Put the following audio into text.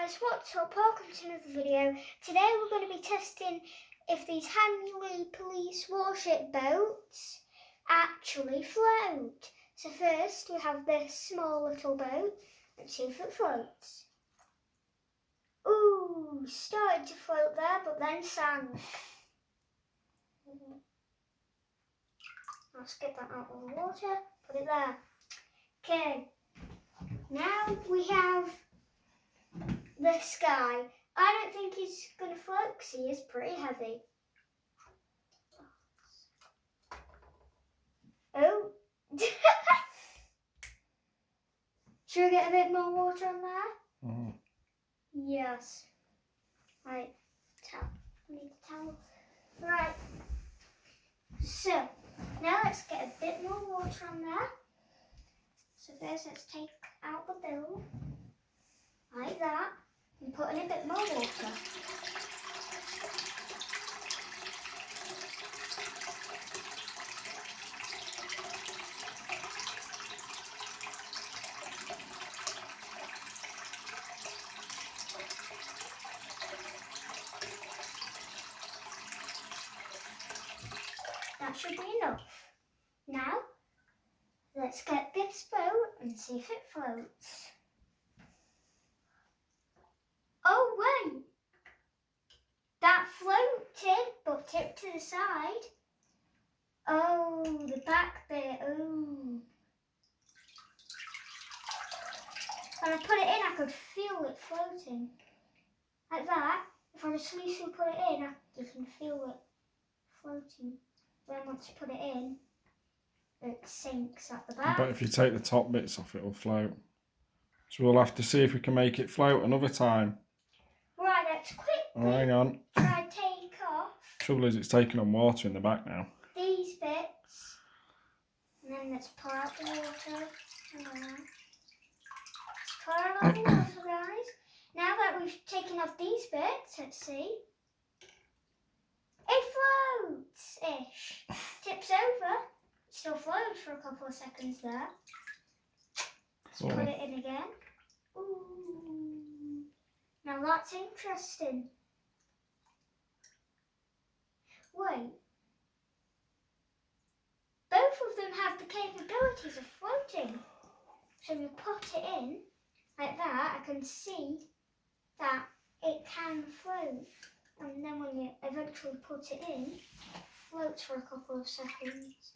guys, what's up? Welcome to another video. Today we're going to be testing if these Hanmulee police warship boats actually float. So first we have this small little boat. Let's see if it floats. Ooh, started to float there but then sank. Let's get that out of the water, put it there. Okay, now we have this guy. I don't think he's going to float because he is pretty heavy. Oh. Should we get a bit more water on there? Mm. Yes. Right. Towel. I need a towel. Right. So, now let's get a bit more water on there. So first let's take out the bill. Like that. And put in a bit more water. That should be enough. Now, let's get this boat and see if it floats. Oh wait! That floated, but tipped to the side. Oh, the back bit, oh. When I put it in, I could feel it floating. Like that. If I just loosely put it in, you can feel it floating. Then once you put it in, it sinks at the back. But if you take the top bits off, it'll float. So we'll have to see if we can make it float another time. Right, let's quickly Hang on. try and take off. Trouble is, it's taking on water in the back now. These bits. And then let's pour out the water. Let's pour out the water, guys. Now that we've taken off these bits, let's see. It floats-ish. Tips over. Still floats for a couple of seconds there. Let's put it in again. Ooh. Now that's interesting. Wait. Both of them have the capabilities of floating. So if you put it in like that, I can see that it can float. And then when you eventually put it in, it floats for a couple of seconds.